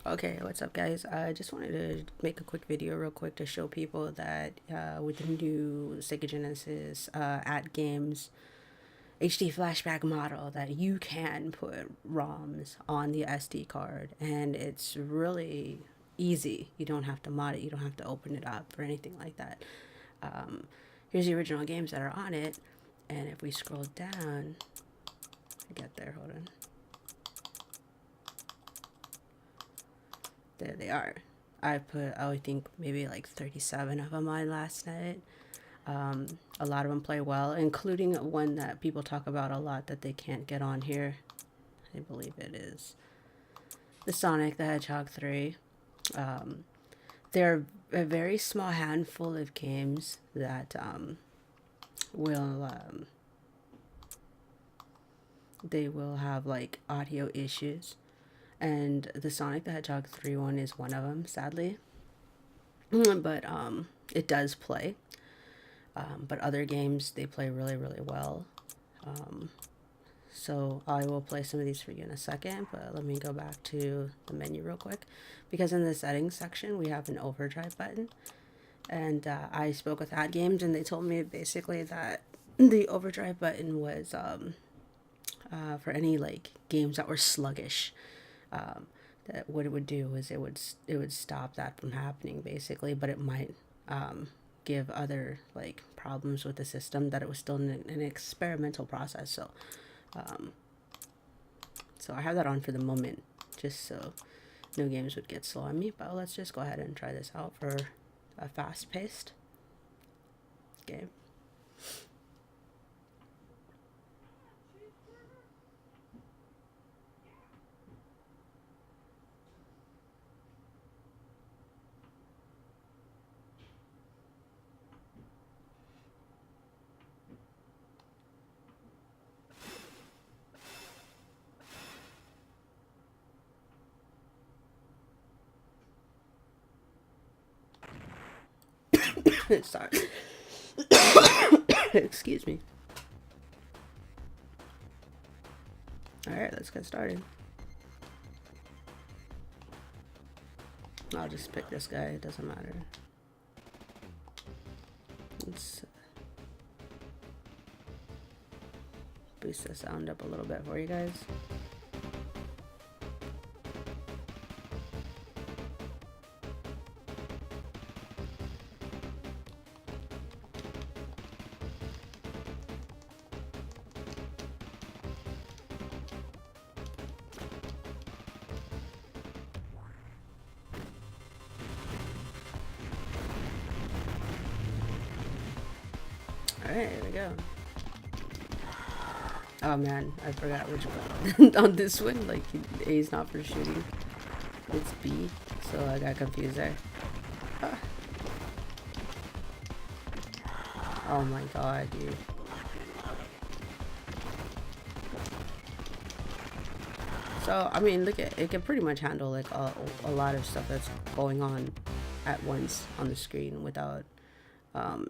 Okay, what's up, guys? I just wanted to make a quick video real quick to show people that with the new Sega Genesis at games HD flashback model that you can put ROMs on the SD card, and it's really easy. You don't have to mod it, you don't have to open it up or anything like that. Here's the original games that are on it, and if we scroll down, get there, hold on. There they are. I put, I think maybe like 37 of them on last night. A lot of them play well, including one that people talk about a lot that they can't get on here. I believe it is the Sonic the Hedgehog 3. They're a very small handful of games that will they will have like audio issues, and the Sonic the Hedgehog 3 one is one of them, sadly. But it does play. But other games, they play really, really well. So I will play some of these for you in a second, but let me go back to the menu real quick, because in the settings section we have an overdrive button, and I spoke with Ad Games and they told me basically that the overdrive button was for any like games that were sluggish. That what it would do is it would stop that from happening basically, but it might give other like problems with the system, that it was still an experimental process. So so I have that on for the moment, just so no games would get slow on me. But let's just go ahead and try this out for a fast-paced game. Sorry. Excuse me. Alright, let's get started. I'll just pick this guy, it doesn't matter. Let's boost the sound up a little bit for you guys. Alright, here we go. Oh man, I forgot which one. On this one, like, A is not for shooting. It's B, so I got confused there. Ah. Oh my god, dude. So, I mean, look at it, can pretty much handle like a lot of stuff that's going on at once on the screen without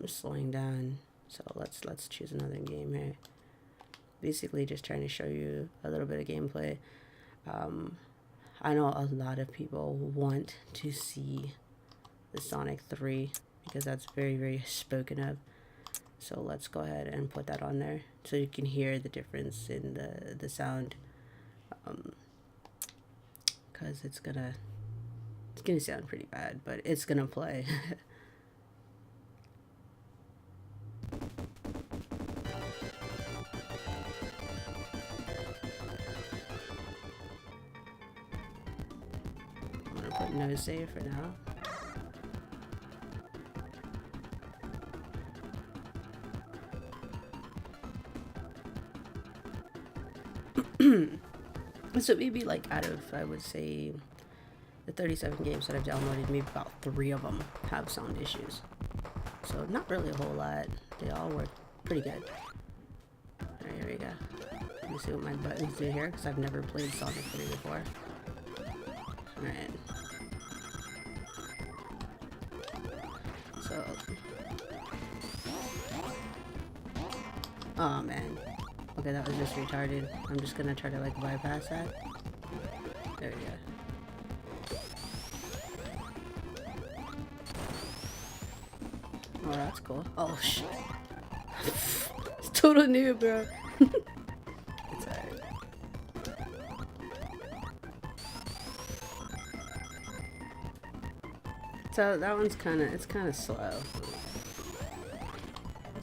slowing down. So let's choose another game here. Basically just trying to show you a little bit of gameplay. I know a lot of people want to see the Sonic 3 because that's very, very spoken of. So let's go ahead and put that on there so you can hear the difference in the sound. Cause it's gonna sound pretty bad, but it's gonna play. No save for now. So maybe like out of, I would say, the 37 games that I've downloaded, maybe about 3 of them have sound issues. So not really a whole lot. They all work pretty good. Alright, here we go. Let me see what my buttons do here, because I've never played Sonic 3 before. Alright. So, oh man. Okay, that was just retarded. I'm just gonna try to like bypass that. There we go. that's cool. Oh shit. It's total new, bro. It's alright. So that one's it's kinda slow.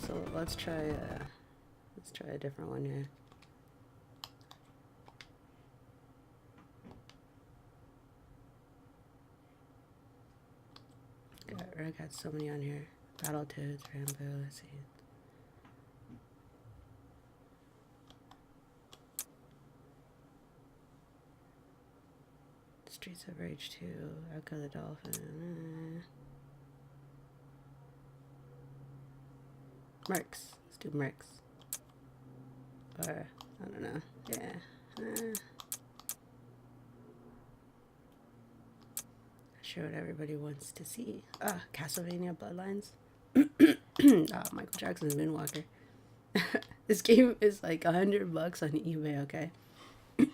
So let's try a different one here. I got so many on here. Battletoads, Rambo, let's see. Streets of Rage 2, Echo the Dolphin. Mercs. Let's do Mercs. Or, I don't know. Yeah. Show what everybody wants to see. Castlevania Bloodlines. Michael Jackson's Moonwalker. This game is like $100 on eBay, okay?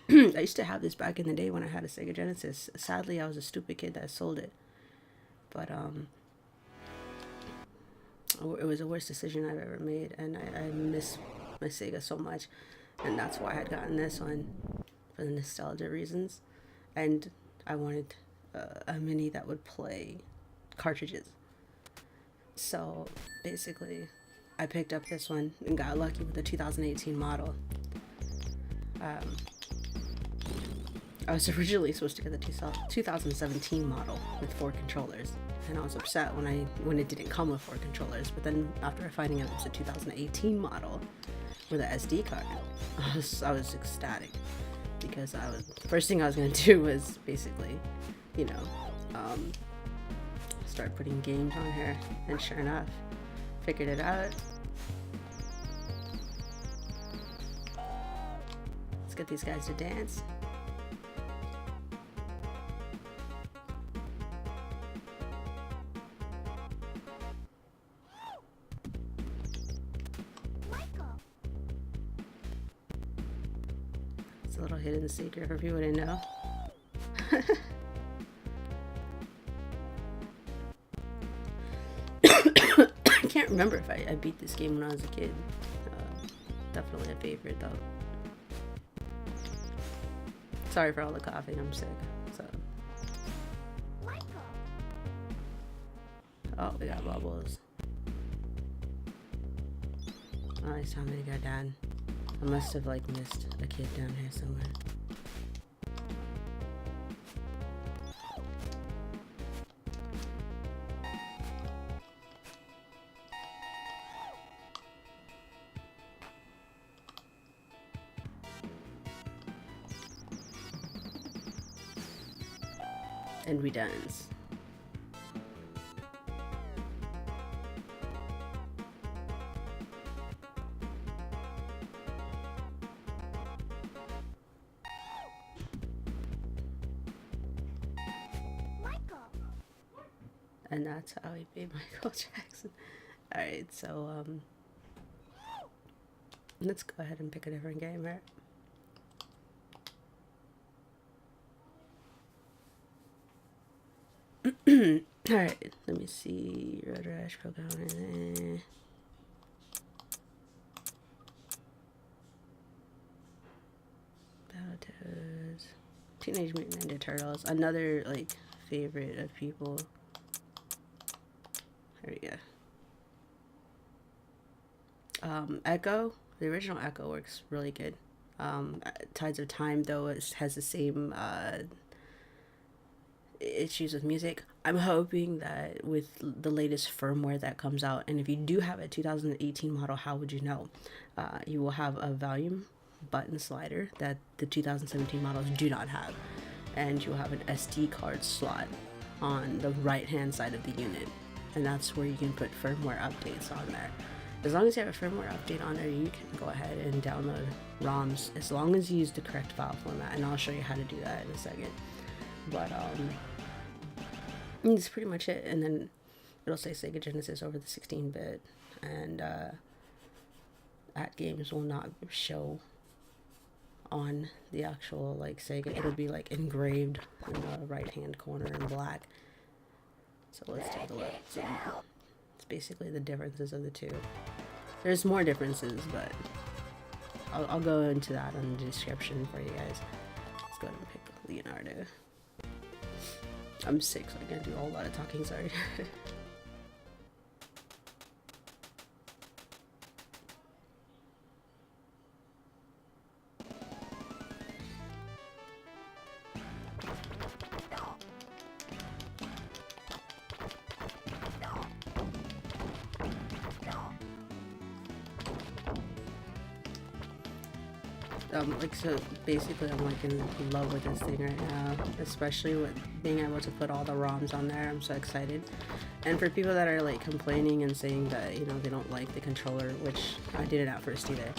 I used to have this back in the day when I had a Sega Genesis. Sadly, I was a stupid kid that sold it. But, it was the worst decision I've ever made, and I miss my Sega so much. And that's why I had gotten this one, for the nostalgia reasons. And I wanted a mini that would play cartridges. So basically I picked up this one and got lucky with the 2018 model. I was originally supposed to get the 2017 model with 4 controllers, and I was upset when it didn't come with 4 controllers. But then after finding out it was a 2018 model with an SD card, I was ecstatic, because the first thing I was gonna do was basically, start putting games on here, and sure enough, figured it out. Let's get these guys to dance. It's a little hidden secret for people to know. I can't remember if I beat this game when I was a kid. Definitely a favorite though. Sorry for all the coughing, I'm sick. So. Oh, we got bubbles. Oh, it's time to go down. I must have missed a kid down here somewhere. And we dance. And that's how he beat Michael Jackson. Alright, so let's go ahead and pick a different game, right? Alright, let me see. Road Rash, Pokemon. Battletoads. Teenage Mutant Ninja Turtles. Another favorite of people. There we go. Echo. The original Echo works really good. Tides of Time though has the same issues with music. I'm hoping that with the latest firmware that comes out, and if you do have a 2018 model, how would you know? You will have a volume button slider that the 2017 models do not have, and you'll have an SD card slot on the right hand side of the unit, and that's where you can put firmware updates on there. As long as you have a firmware update on there, you can go ahead and download ROMs, as long as you use the correct file format, and I'll show you how to do that in a second. But that's pretty much it. And then it'll say Sega Genesis over the 16-bit, and at games will not show on the actual Sega. It'll be engraved in the right hand corner in black. So let's take a look. So It's basically the differences of the two. There's more differences, but I'll go into that in the description for you guys. Let's go ahead and pick Leonardo. I'm sick, so I can't do a whole lot of talking, sorry. Like, so basically I'm like in love with this thing right now, especially with being able to put all the ROMs on there. I'm so excited. And for people that are like complaining and saying that, you know, they don't like the controller, which I didn't at first either,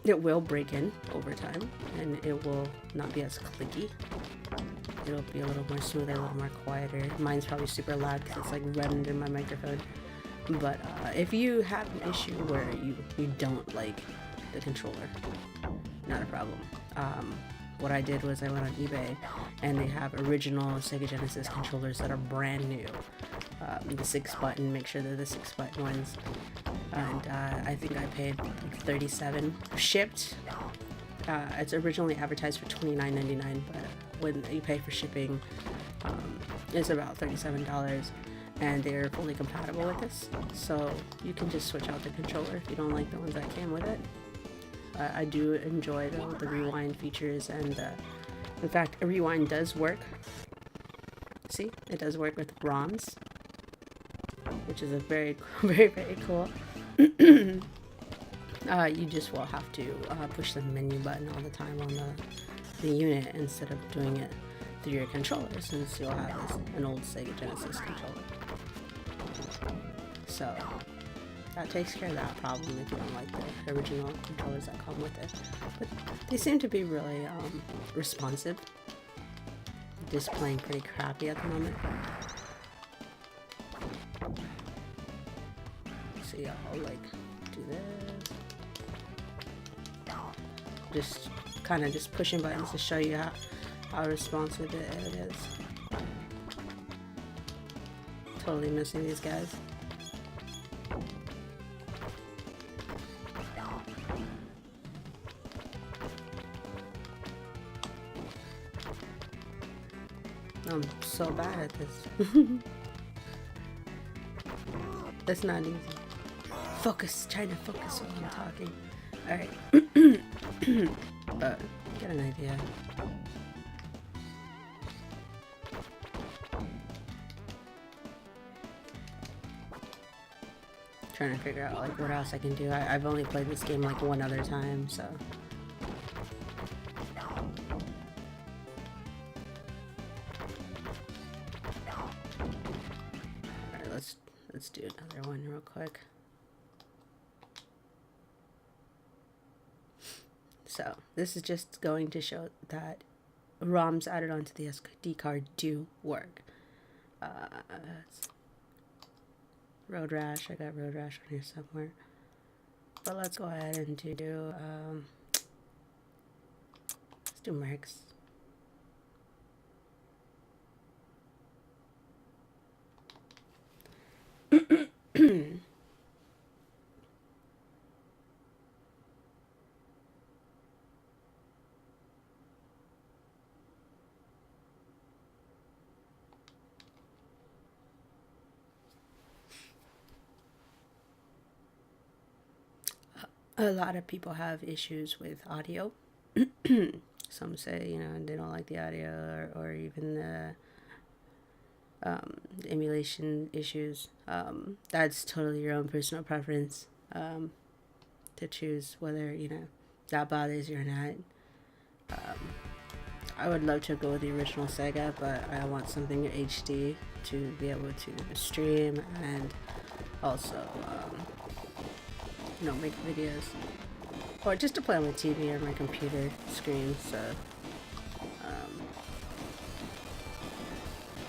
it will break in over time and it will not be as clicky. It'll be a little more smoother, a little more quieter. Mine's probably super loud because it's like right under my microphone. But if you have an issue where you don't like the controller, not a problem. What I did was I went on eBay and they have original Sega Genesis controllers that are brand new. The 6-button, make sure they're the 6-button ones. And I think I paid like $37 shipped. It's originally advertised for $29.99, but when you pay for shipping, it's about $37. And they're fully compatible with this, so you can just switch out the controller if you don't like the ones that came with it. I do enjoy the rewind features, and in fact, a rewind does work. See, it does work with ROMs, which is a very, very, very cool. You just will have to push the menu button all the time on the unit instead of doing it through your controller, since you'll have an old Sega Genesis controller. So that takes care of that problem if you don't like the original controllers that come with it. But they seem to be really responsive. Just playing pretty crappy at the moment. So yeah, I'll like do this. Just kind of just pushing buttons to show you how responsive it is. Totally missing these guys. I'm so bad at this. That's not easy. Focus, trying to focus when I'm talking. Alright. Get an idea. Trying to figure out like what else I can do. I've only played this game like one other time, so. Alright, let's do another one real quick. So this is just going to show that ROMs added onto the SD card do work. Road Rash, I got Road Rash on here somewhere. But let's go ahead and do let's do Mercs. A lot of people have issues with audio. Some say, you know, they don't like the audio, or even the emulation issues. That's totally your own personal preference to choose whether, you know, that bothers you or not. I would love to go with the original Sega, but I want something HD to be able to stream and also you know, make videos, or just to play on my TV or my computer screen. So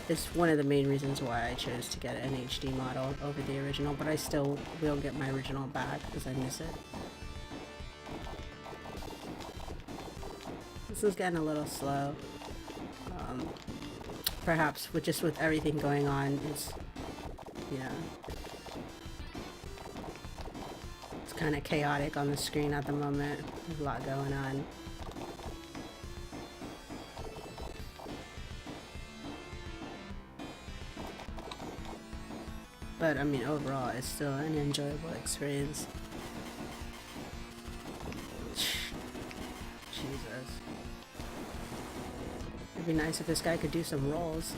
it's one of the main reasons why I chose to get an HD model over the original, but I still will get my original back because I miss it. This is getting a little slow. Perhaps with everything going on, it's, you know, kind of chaotic on the screen at the moment. There's a lot going on. But I mean, overall, it's still an enjoyable experience. Jesus. It'd be nice if this guy could do some rolls.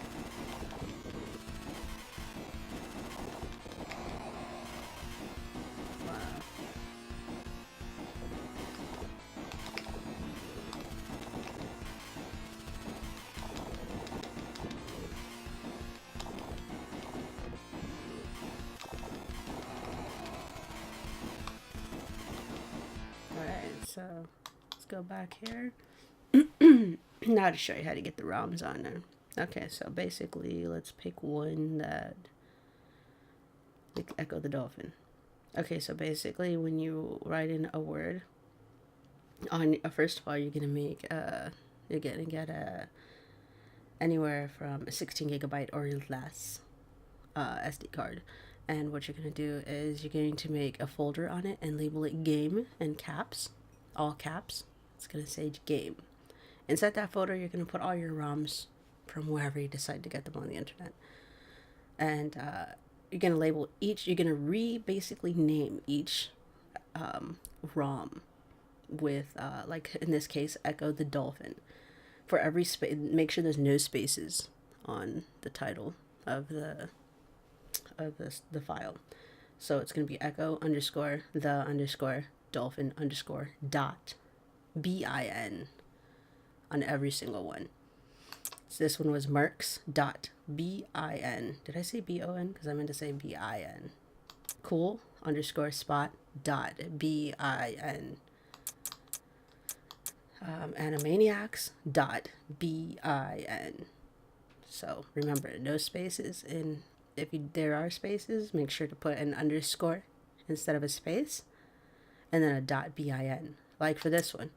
So let's go back here. Now to show you how to get the ROMs on there. Okay, so basically let's pick one that like Echo the Dolphin. Okay, so basically when you write in a word on first of all, you're gonna make you're gonna get anywhere from a 16 gigabyte or less SD card. And what you're gonna do is you're going to make a folder on it and label it game in caps. All caps. It's gonna say game. Inside that folder, you're gonna put all your ROMs from wherever you decide to get them on the internet, and you're gonna label each. You're gonna basically name each ROM with like in this case, Echo the Dolphin. For every space, make sure there's no spaces on the title of the file. So it's gonna be Echo underscore the underscore dolphin underscore dot bin on every single one. So this one was Mercs dot bin. Did I say BON? Because I meant to say BIN. Cool underscore spot dot BIN. Animaniacs dot BIN. So remember, no spaces. And if there are spaces, make sure to put an underscore instead of a space. And then a .bin. Like for this one,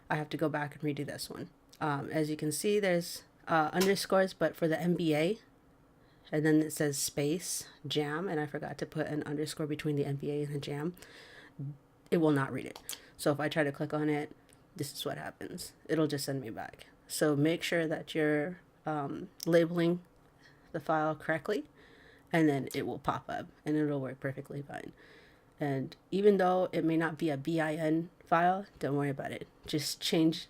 I have to go back and redo this one. As you can see, there's underscores, but for the MBA, and then it says space jam, and I forgot to put an underscore between the MBA and the jam. It will not read it. So if I try to click on it, this is what happens. It'll just send me back. So make sure that you're labeling the file correctly, and then it will pop up, and it'll work perfectly fine. And even though it may not be a BIN file, don't worry about it. Just change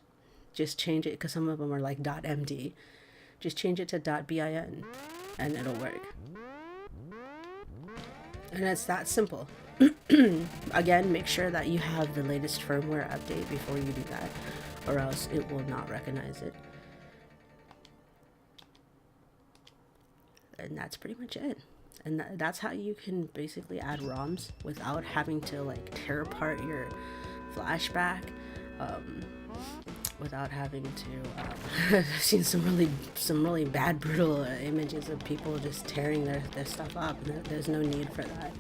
it, because some of them are like .md. Just change it to .bin and it'll work. And it's that simple. Again, make sure that you have the latest firmware update before you do that, or else it will not recognize it. And that's pretty much it. And that's how you can basically add ROMs without having to like tear apart your Flashback, without having to. I've seen some really bad, brutal images of people just tearing their stuff up, and there's no need for that.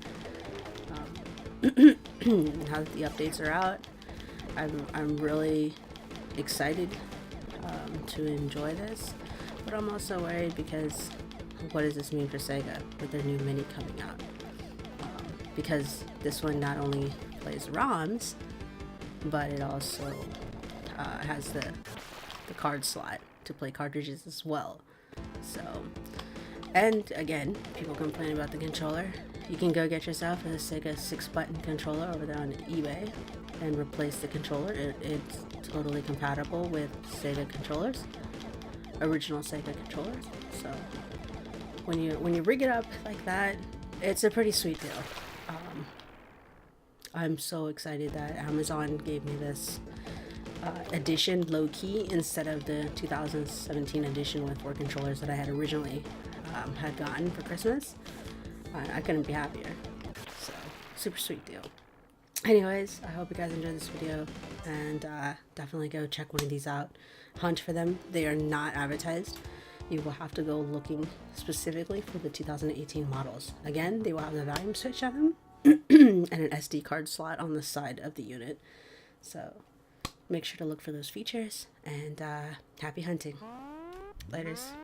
Now that the updates are out, I'm really excited to enjoy this, but I'm also worried because what does this mean for Sega with their new Mini coming out? Because this one not only plays ROMs, but it also has the card slot to play cartridges as well. So, and again, people complain about the controller. You can go get yourself a Sega 6-button controller over there on eBay and replace the controller. It's totally compatible with Sega controllers, original Sega controllers. So when you rig it up like that, it's a pretty sweet deal. I'm so excited that Amazon gave me this edition low-key instead of the 2017 edition with 4 controllers that I had originally had gotten for Christmas. I couldn't be happier. So, super sweet deal. Anyways, I hope you guys enjoyed this video, and definitely go check one of these out. Hunt for them. They are not advertised. You will have to go looking specifically for the 2018 models. Again, they will have the volume switch on them and an SD card slot on the side of the unit. So make sure to look for those features, and happy hunting. Laters.